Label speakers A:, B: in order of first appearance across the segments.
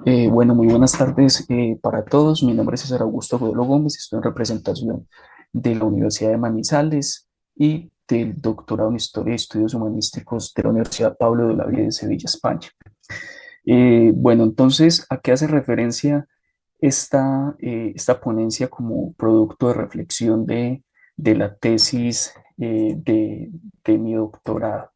A: Bueno, muy buenas tardes para todos. Mi nombre es César Augusto Godelo Gómez. Estoy en representación de la Universidad de Manizales y del doctorado en Historia y Estudios Humanísticos de la Universidad Pablo de Olavide de Sevilla, España. Bueno, entonces, ¿a qué hace referencia esta ponencia como producto de reflexión de la tesis de mi doctorado?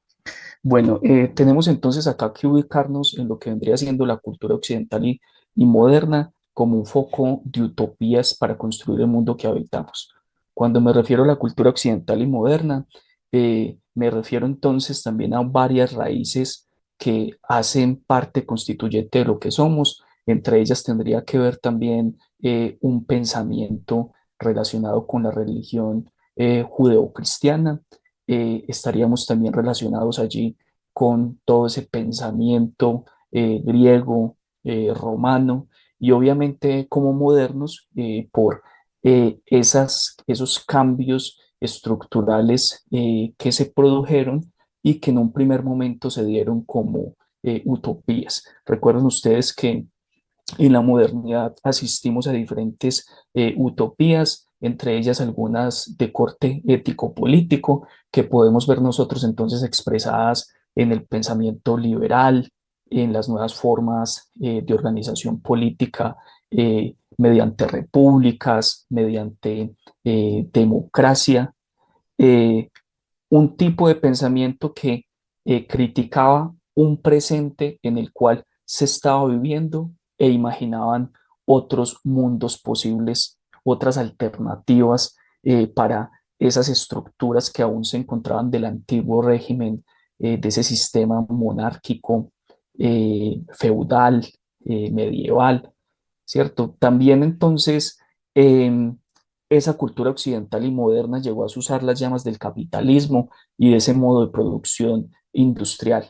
A: Bueno, tenemos entonces acá que ubicarnos en lo que vendría siendo la cultura occidental y moderna como un foco de utopías para construir el mundo que habitamos. Cuando me refiero a la cultura occidental y moderna, me refiero entonces también a varias raíces que hacen parte constituyente de lo que somos. Entre ellas tendría que ver también un pensamiento relacionado con la religión judeocristiana. Estaríamos también relacionados allí con todo ese pensamiento griego, romano y obviamente como modernos por esos cambios estructurales que se produjeron y que en un primer momento se dieron como utopías. Recuerden ustedes que en la modernidad asistimos a diferentes utopías, entre ellas algunas de corte ético-político, que podemos ver nosotros entonces expresadas en el pensamiento liberal, en las nuevas formas de organización política mediante repúblicas, mediante democracia, eh, un tipo de pensamiento que criticaba un presente en el cual se estaba viviendo e imaginaban otros mundos posibles, otras alternativas para esas estructuras que aún se encontraban del antiguo régimen, de ese sistema monárquico, feudal, medieval, ¿cierto? También entonces esa cultura occidental y moderna llegó a usar las llamas del capitalismo y de ese modo de producción industrial.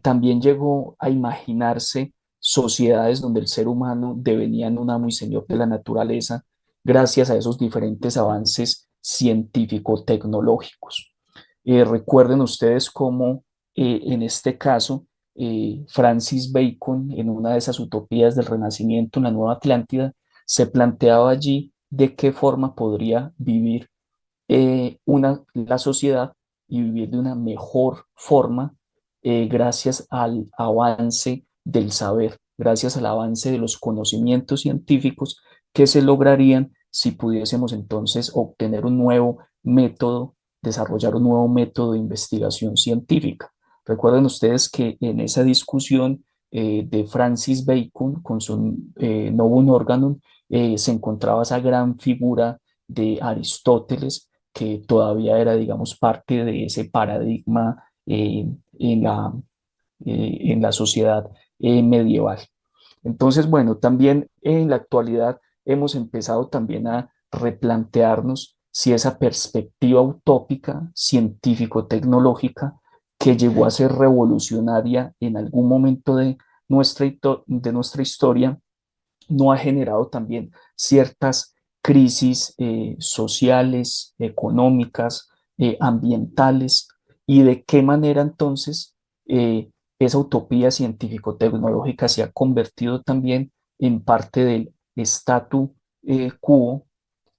A: También llegó a imaginarse sociedades donde el ser humano devenía en un amo y señor de la naturaleza gracias a esos diferentes avances científico-tecnológicos. Recuerden ustedes cómo en este caso Francis Bacon, en una de esas utopías del Renacimiento en la Nueva Atlántida, se planteaba allí de qué forma podría vivir la sociedad y vivir de una mejor forma gracias al avance del saber, gracias al avance de los conocimientos científicos que se lograrían si pudiésemos entonces obtener un nuevo método, desarrollar un nuevo método de investigación científica. Recuerden ustedes que en esa discusión de Francis Bacon con su Novum Organum se encontraba esa gran figura de Aristóteles que todavía era, digamos, parte de ese paradigma en la sociedad medieval. Entonces, bueno, también en la actualidad hemos empezado también a replantearnos si esa perspectiva utópica, científico-tecnológica, que llegó a ser revolucionaria en algún momento de nuestra historia, no ha generado también ciertas crisis sociales, económicas, ambientales, y de qué manera entonces esa utopía científico-tecnológica se ha convertido también en parte del statu quo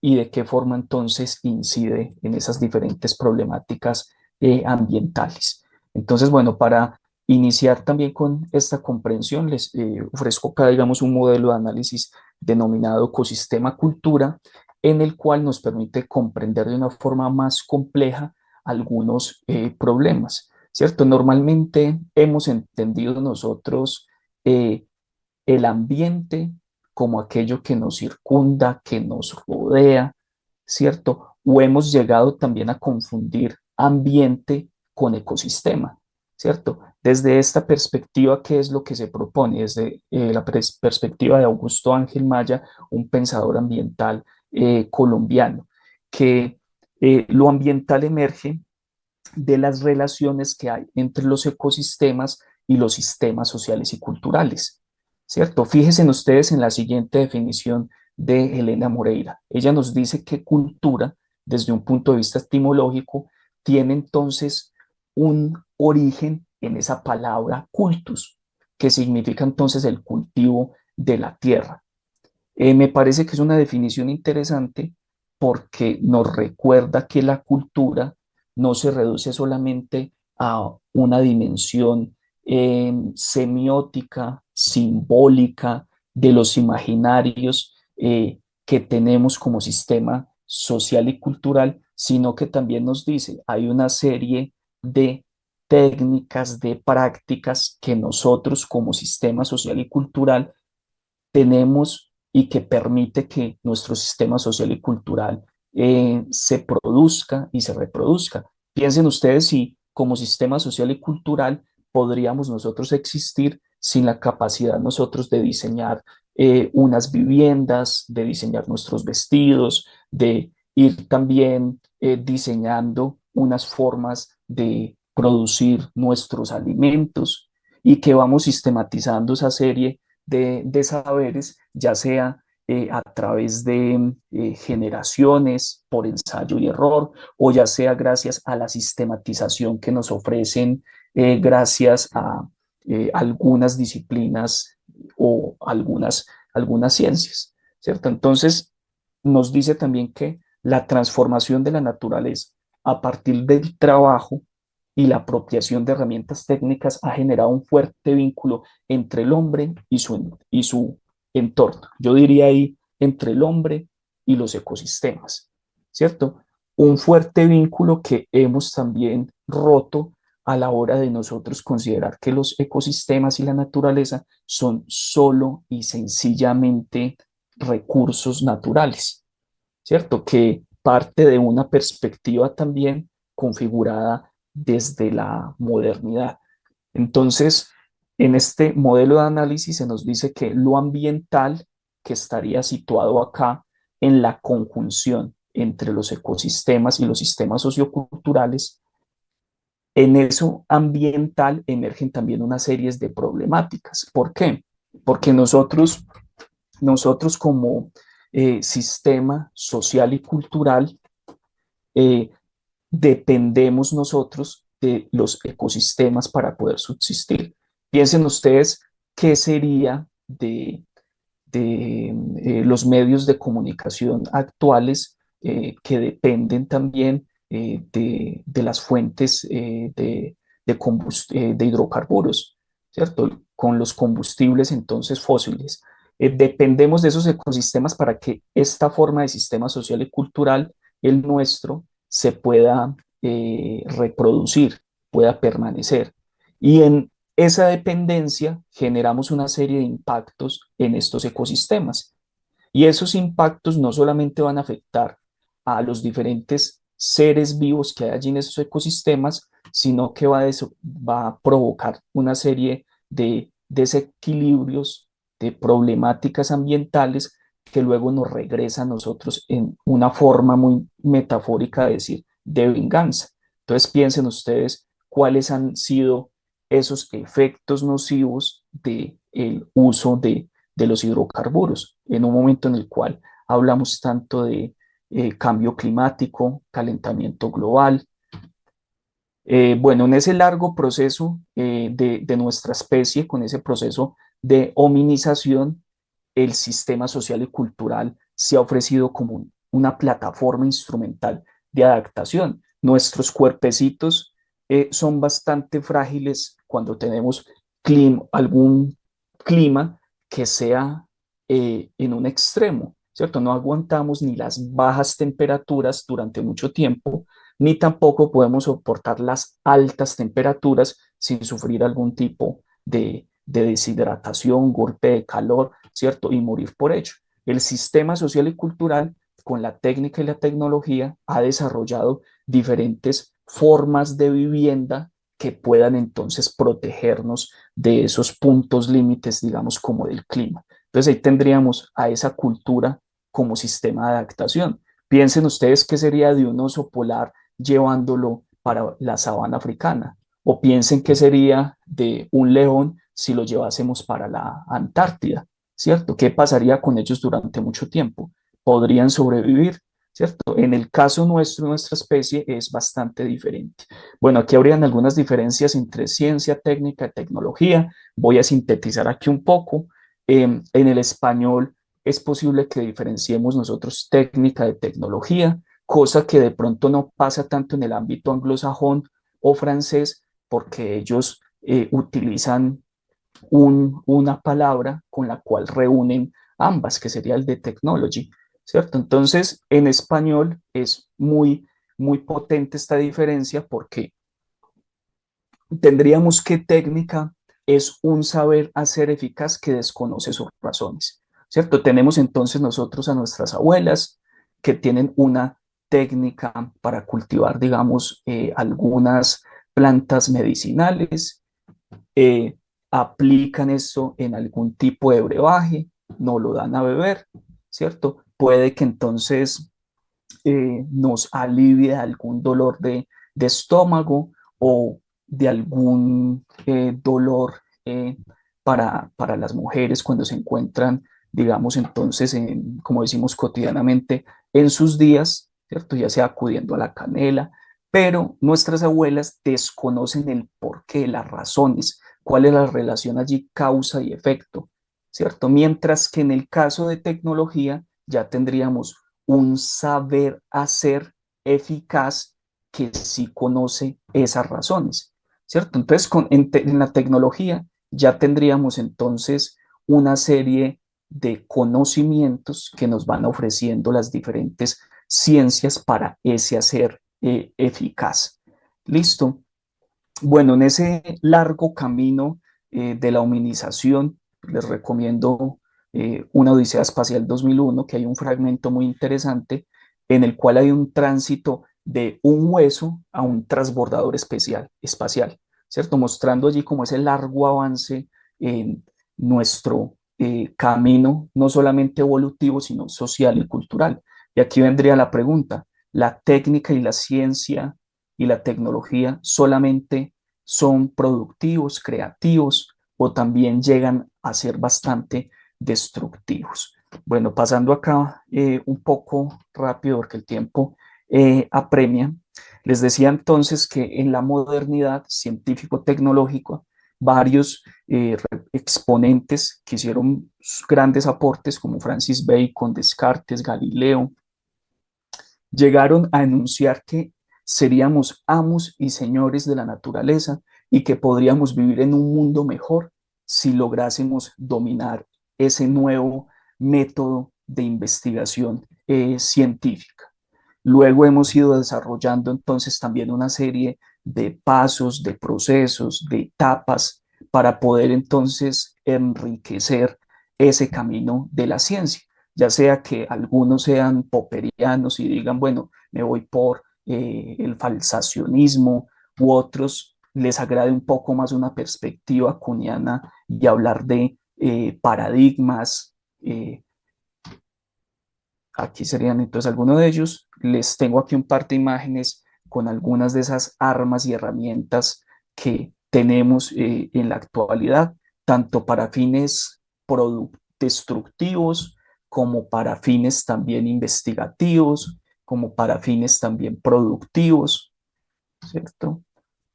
A: y de qué forma entonces incide en esas diferentes problemáticas ambientales. Entonces, bueno, para iniciar también con esta comprensión, les ofrezco acá, digamos, un modelo de análisis denominado ecosistema cultura, en el cual nos permite comprender de una forma más compleja algunos problemas, ¿cierto? Normalmente hemos entendido nosotros eh, el ambiente como aquello que nos circunda, que nos rodea, ¿cierto? O hemos llegado también a confundir ambiente con ecosistema, ¿cierto? Desde esta perspectiva, ¿qué es lo que se propone? Desde la perspectiva de Augusto Ángel Maya, un pensador ambiental colombiano, que lo ambiental emerge de las relaciones que hay entre los ecosistemas y los sistemas sociales y culturales, ¿cierto? Fíjense ustedes en la siguiente definición de Elena Moreira. Ella nos dice que cultura, desde un punto de vista etimológico, tiene entonces un origen en esa palabra cultus, que significa entonces el cultivo de la tierra. Me parece que es una definición interesante porque nos recuerda que la cultura no se reduce solamente a una dimensión semiótica, simbólica, de los imaginarios que tenemos como sistema social y cultural, sino que también nos dice, hay una serie de técnicas, de prácticas que nosotros como sistema social y cultural tenemos y que permite que nuestro sistema social y cultural se produzca y se reproduzca. Piensen ustedes si como sistema social y cultural podríamos nosotros existir sin la capacidad nosotros de diseñar unas viviendas, de diseñar nuestros vestidos, de ir también diseñando unas formas de producir nuestros alimentos y que vamos sistematizando esa serie de saberes, ya sea a través de generaciones por ensayo y error, o ya sea gracias a la sistematización que nos ofrecen gracias a algunas disciplinas o algunas ciencias, ¿cierto? Entonces, nos dice también que la transformación de la naturaleza a partir del trabajo y la apropiación de herramientas técnicas ha generado un fuerte vínculo entre el hombre y su entorno. Yo diría ahí entre el hombre y los ecosistemas, ¿cierto? Un fuerte vínculo que hemos también roto a la hora de nosotros considerar que los ecosistemas y la naturaleza son solo y sencillamente recursos naturales, ¿cierto? Que parte de una perspectiva también configurada desde la modernidad. Entonces, en este modelo de análisis se nos dice que lo ambiental, que estaría situado acá en la conjunción entre los ecosistemas y los sistemas socioculturales, en eso ambiental emergen también una serie de problemáticas. ¿Por qué? Porque nosotros como sistema social y cultural eh, dependemos nosotros de los ecosistemas para poder subsistir. Piensen ustedes qué sería de los medios de comunicación actuales que dependen también de las fuentes de hidrocarburos, ¿cierto? Con los combustibles entonces fósiles. Dependemos de esos ecosistemas para que esta forma de sistema social y cultural, el nuestro, se pueda reproducir, pueda permanecer. Y en esa dependencia generamos una serie de impactos en estos ecosistemas. Y esos impactos no solamente van a afectar a los diferentes seres vivos que hay allí en esos ecosistemas, sino que va a provocar una serie de desequilibrios, de problemáticas ambientales que luego nos regresa a nosotros en una forma muy metafórica de decir, de venganza. Entonces piensen ustedes cuáles han sido esos efectos nocivos del uso de los hidrocarburos, en un momento en el cual hablamos tanto de cambio climático, calentamiento global. Bueno, en ese largo proceso de nuestra especie, con ese proceso de hominización, el sistema social y cultural se ha ofrecido como una plataforma instrumental de adaptación. Nuestros cuerpecitos son bastante frágiles cuando tenemos algún clima que sea en un extremo, ¿cierto? No aguantamos ni las bajas temperaturas durante mucho tiempo, ni tampoco podemos soportar las altas temperaturas sin sufrir algún tipo de deshidratación, golpe de calor, ¿cierto? Y morir por ello. El sistema social y cultural, con la técnica y la tecnología, ha desarrollado diferentes formas de vivienda que puedan entonces protegernos de esos puntos límites, digamos, como del clima. Entonces ahí tendríamos a esa cultura como sistema de adaptación. Piensen ustedes qué sería de un oso polar llevándolo para la sabana africana, o piensen qué sería de un león si lo llevásemos para la Antártida, ¿cierto? ¿Qué pasaría con ellos durante mucho tiempo? ¿Podrían sobrevivir? ¿cierto? En el caso nuestro, nuestra especie es bastante diferente. Bueno, aquí habrían algunas diferencias entre ciencia, técnica y tecnología. Voy a sintetizar aquí un poco. En el español es posible que diferenciemos nosotros técnica de tecnología, cosa que de pronto no pasa tanto en el ámbito anglosajón o francés, porque ellos utilizan una palabra con la cual reúnen ambas, que sería el de technology, ¿cierto? Entonces, en español es muy potente esta diferencia porque tendríamos que técnica es un saber hacer eficaz que desconoce sus razones, ¿cierto? Tenemos entonces nosotros a nuestras abuelas que tienen una técnica para cultivar, digamos, algunas plantas medicinales, eh, aplican eso en algún tipo de brebaje, no lo dan a beber, ¿cierto? Puede que entonces nos alivie algún dolor de estómago o de algún dolor para las mujeres cuando se encuentran, digamos, entonces, como decimos cotidianamente, en sus días, ¿cierto? Ya sea acudiendo a la canela, pero nuestras abuelas desconocen el porqué, las razones, cuál es la relación allí, causa y efecto, ¿cierto? Mientras que en el caso de tecnología ya tendríamos un saber hacer eficaz que sí conoce esas razones, ¿cierto? Entonces, en la tecnología ya tendríamos entonces una serie de conocimientos que nos van ofreciendo las diferentes ciencias para ese hacer eficaz. ¿Listo? Bueno, en ese largo camino de la humanización, les recomiendo Una Odisea Espacial 2001, que hay un fragmento muy interesante en el cual hay un tránsito de un hueso a un transbordador espacial, ¿cierto? Mostrando allí como ese largo avance en nuestro camino, no solamente evolutivo, sino social y cultural. Y aquí vendría la pregunta, ¿la técnica y la ciencia y la tecnología solamente son productivos, creativos o también llegan a ser bastante destructivos? Bueno, pasando acá un poco rápido porque el tiempo apremia, les decía entonces que en la modernidad científico-tecnológica, varios exponentes que hicieron grandes aportes como Francis Bacon, Descartes, Galileo, llegaron a enunciar que seríamos amos y señores de la naturaleza y que podríamos vivir en un mundo mejor si lográsemos dominar ese nuevo método de investigación científica. Luego hemos ido desarrollando entonces también una serie de pasos, de procesos, de etapas para poder entonces enriquecer ese camino de la ciencia, ya sea que algunos sean popperianos y digan, bueno, me voy por el falsacionismo, u otros les agrade un poco más una perspectiva kuhniana y hablar de paradigmas, aquí serían entonces algunos de ellos. Les tengo aquí un par de imágenes con algunas de esas armas y herramientas que tenemos en la actualidad, tanto para fines destructivos como para fines también investigativos, como para fines también productivos, ¿cierto?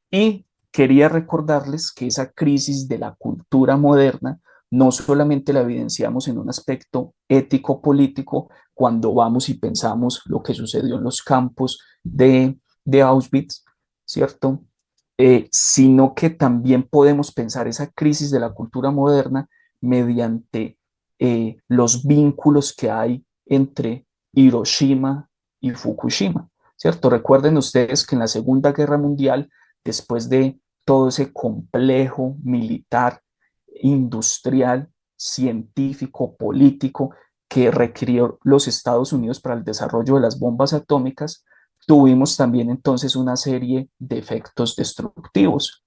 A: Y quería recordarles que esa crisis de la cultura moderna no solamente la evidenciamos en un aspecto ético-político cuando vamos y pensamos lo que sucedió en los campos de Auschwitz, ¿cierto? Sino que también podemos pensar esa crisis de la cultura moderna mediante los vínculos que hay entre Hiroshima y Fukushima, ¿cierto? Recuerden ustedes que en la Segunda Guerra Mundial, después de todo ese complejo militar, industrial, científico, político que requirió los Estados Unidos para el desarrollo de las bombas atómicas, tuvimos también entonces una serie de efectos destructivos.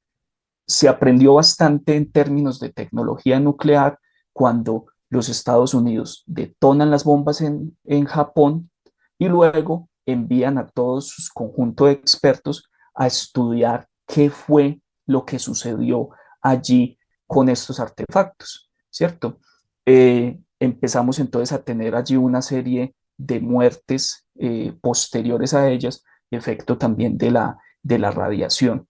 A: Se aprendió bastante en términos de tecnología nuclear cuando los Estados Unidos detonan las bombas en Japón y luego envían a todos sus conjunto de expertos a estudiar qué fue lo que sucedió allí con estos artefactos, ¿cierto? Empezamos entonces a tener allí una serie de muertes posteriores a ellas, efecto también de la radiación,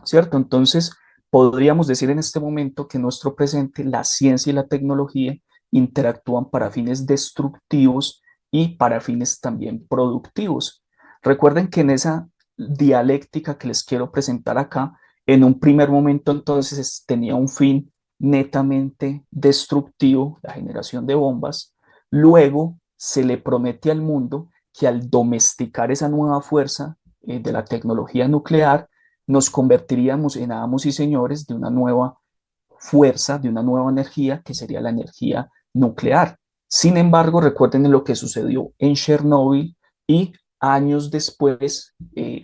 A: ¿cierto? Entonces, podríamos decir en este momento que en nuestro presente la ciencia y la tecnología interactúan para fines destructivos y para fines también productivos. Recuerden que en esa dialéctica que les quiero presentar acá, en un primer momento entonces tenía un fin netamente destructivo, la generación de bombas. Luego se le promete al mundo que al domesticar esa nueva fuerza de la tecnología nuclear, nos convertiríamos en amos y señores de una nueva fuerza, de una nueva energía, que sería la energía nuclear. Sin embargo, recuerden lo que sucedió en Chernóbil y años después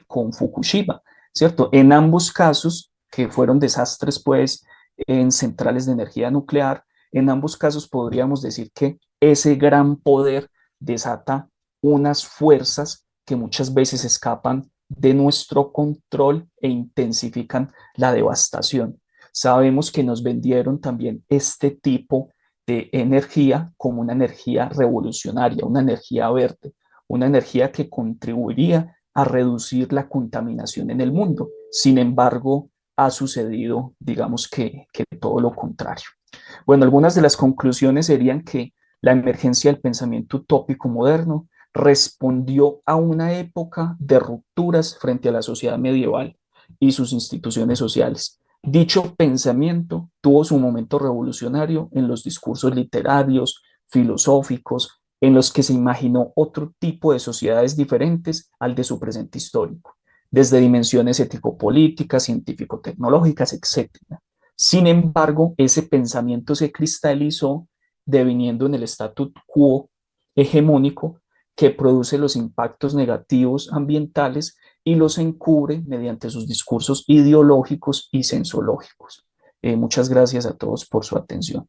A: con Fukushima, ¿cierto? En ambos casos, que fueron desastres, pues, en centrales de energía nuclear, en ambos casos podríamos decir que ese gran poder desata unas fuerzas que muchas veces escapan de nuestro control e intensifican la devastación. Sabemos que nos vendieron también este tipo de energía como una energía revolucionaria, una energía verde, una energía que contribuiría a reducir la contaminación en el mundo. Sin embargo, ha sucedido, digamos que todo lo contrario. Bueno, algunas de las conclusiones serían que la emergencia del pensamiento utópico moderno respondió a una época de rupturas frente a la sociedad medieval y sus instituciones sociales. Dicho pensamiento tuvo su momento revolucionario en los discursos literarios, filosóficos, en los que se imaginó otro tipo de sociedades diferentes al de su presente histórico, desde dimensiones ético-políticas, científico-tecnológicas, etcétera. Sin embargo, ese pensamiento se cristalizó deviniendo en el statu quo hegemónico que produce los impactos negativos ambientales y los encubre mediante sus discursos ideológicos y sensológicos. Muchas gracias a todos por su atención.